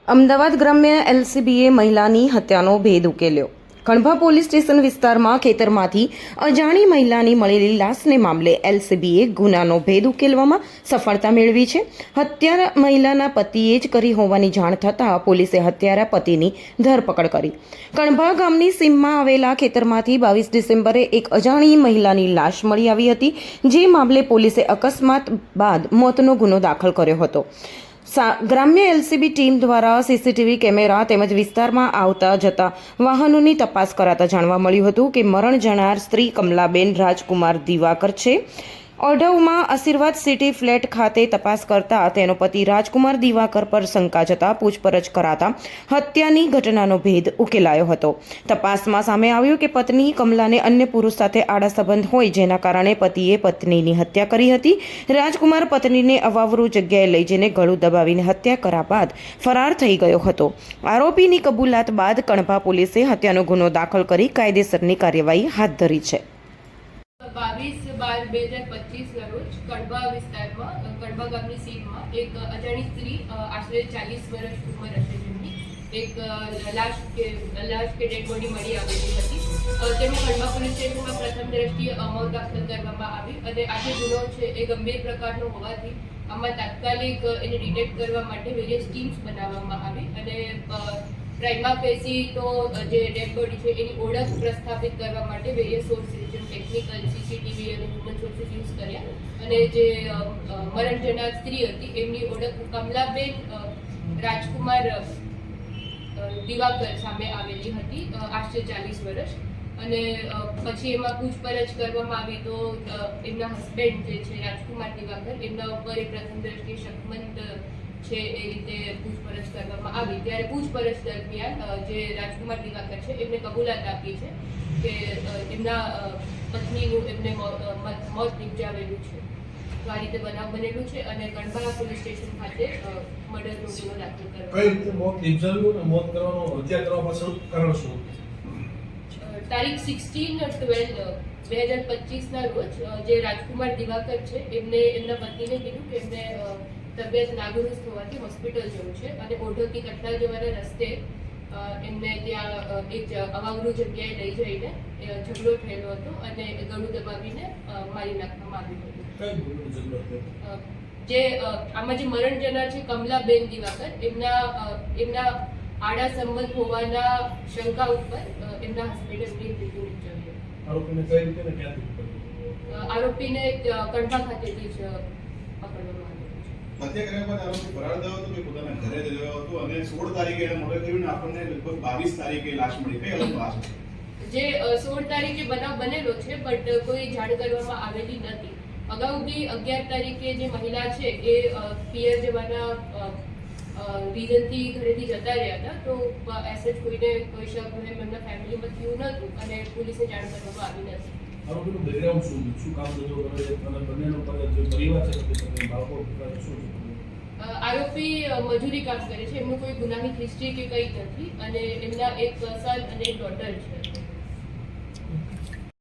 અમદાવાદ ગ્રામ્ય એલસીબીએ મહિલાની હત્યાનો ભેદ ઉકેલ્યો. કણભા પોલીસ સ્ટેશન વિસ્તારમાં ખેતરમાંથી અજાણી મહિલાની મળેલી લાશને મામલે એલસીબીએ ગુનાનો ભેદ ઉકેલવામાં સફળતા મેળવી છે. હત્યા મહિલાના પતિએ જ કરી હોવાની જાણ થતાં પોલીસે હત્યારા પતિની ધરપકડ કરી. કણભા ગામની સીમમાં આવેલા ખેતરમાંથી 22 ડિસેમ્બરે એક અજાણી મહિલાની લાશ મળી આવી હતી, જે મામલે પોલીસે અકસ્માત બાદ મોતનો ગુનો દાખલ કર્યો હતો. ગ્રામ્ય એલસીબી ટીમ દ્વારા સીસીટીવી કેમેરા તેમજ વિસ્તારમાં આવતા જતા વાહનોની તપાસ કરાતા જાણવા મળ્યું હતું કે મરણ જનાર સ્ત્રી કમલાબેન રાજકુમાર દિવાકર છે. ઓઢવમાં આશીર્વાદ સિટી ફ્લેટ ખાતે તપાસ કરતા તેનો પતિ રાજકુમાર દિવાકર પર શંકા જતા પૂછપરછ કરાતા હત્યાની ઘટનાનો ભેદ ઉકેલાયો હતો. તપાસમાં સામે આવ્યું કે પત્ની કમલાને અન્ય પુરુષ સાથે આડા સંબંધ હોય, જેના કારણે પતિએ પત્નીની હત્યા કરી હતી. રાજકુમાર પત્નીને અવાવરૂ જગ્યાએ લઈ જઈને ગળું દબાવીને હત્યા કર્યા બાદ ફરાર થઈ ગયો હતો. આરોપીની કબૂલાત બાદ કણભા પોલીસે હત્યાનો ગુનો દાખલ કરી કાયદેસરની કાર્યવાહી હાથ ધરી છે. 22/12/2025 રોજ કણભા વિસ્તારમાં કણભા ગામની સીમમાં એક અજાણી સ્ત્રી આશરે 40 વર્ષ ઉંમર હશે, જેમની એક લાશ કે ડેડ બોડી મળી આવેલી હતી. તેમાં કણભા પોલીસ સ્ટેશનમાં પ્રથમ દ્રષ્ટિએ મોત દાખલ કરવામાં આવી અને આ જે ગુનો છે એ ગંભીર પ્રકારનો હોવાથી આમાં તાત્કાલિક એને ડિટેક્ટ કરવા માટે વેરિયસ ટીમ્સ બનાવવામાં આવી અને પ્રાઇમા ફેસી તો જે ડેડ બોડી છે એની ઓળખ પ્રસ્થાપિત કરવા માટે વેરિયસ સોર્સિસ જેમ ટેકનિકલ, સીસીટીવી અને હ્યુમન સોર્સિસ યુઝ કર્યા અને જે મરણ જનાર સ્ત્રી હતી એમની ઓળખ કમલાબેન રાજકુમાર દિવાકર સામે આવેલી હતી, આશરે 40 વર્ષ. અને પછી એમાં પૂછપરછ કરવામાં આવી તો એમના હસબન્ડ જે છે રાજકુમાર દિવાકર, એમના ઉપર એક પ્રથમ દ્રષ્ટિએ શકમંદ છે એ રીતે પૂછપરછ કરવામાં આવી. ત્યારે પૂછપરછ દરમિયાન જે રાજકુમાર દિવાકર છે એમને કબૂલાત આપી છે કે એમના પત્નીનું એમને મોત નિપજાવેલું છે. તો આ રીતે બનાવ બનેલું છે અને કણભા પોલીસ સ્ટેશન ખાતે મર્ડરનો ગુનો દાખલ કરવામાં. કઈ રીતે મોત નિપજાવ્યું અને મોત કરવાનો હત્યા કરવા પાછળ કારણ શું? તારીખ 16/12/2025 ના રોજ જે રાજકુમાર દિવાકર છે એમને એમના પત્નીને કીધું કે એમને તબિયત નાદુરસ્ત હોવાથી હોસ્પિટલ જવું છે અને ઓઢવથી કટલા જવાના રસ્તે એમને ત્યાં એક અવાવરૂ જગ્યાએ લઈ જઈને ઝઘડો થયેલો હતો અને ગળું દબાવીને મારી નાખવામાં આવ્યું હતું. જે આમાં જે મરણ જનાર છે કમલાબેન દિવાકર, એમના આડા સંબંધ હોવાના શંકા ઉપર એમના હસબન્ડે એમની મૃત્યુ નિપજાવી. આરોપીને કઈ રીતે ને ક્યાંથી પકડ્યો? આરોપીને કણભા ખાતેથી જ પકડવામાં આવ્યો છે. હત્યા કર્યા બાદ આરોપી ફરાર થયો હતો કે પોતાના ઘરે જ રહ્યો હતો અને 16 તારીખે એને મર્ડર કર્યું ને આપણને લગભગ 22 તારીખે લાશ મળી. કઈ અલગ લાશ હતી? જે 16 તારીખે બનાવ બનેલો છે બટ કોઈ જાણ કરવામાં આવેલી નથી. અગાઉ બી 11 તારીખે જે મહિલા છે એ પિયર જવાના રીઝનથી ઘરેથી જતા રહ્યા હતા, તો એસેટ કોઈને કોઈ શક એમના ફેમિલીમાં થયું નહોતું અને પોલીસને જાણ કરવામાં આવી નથી. આરોપીનું બેકગ્રાઉન્ડ શું કામ ધંધો કરે છે અને બંનેનો જે પરિવાર છે તે બાળકો શું છે? આરોપી મજૂરી કામ કરે છે, એમનું કોઈ ગુનાહિત હિસ્ટ્રી કે કંઈ નથી અને એમના એક સન અને એક ડોટર છે.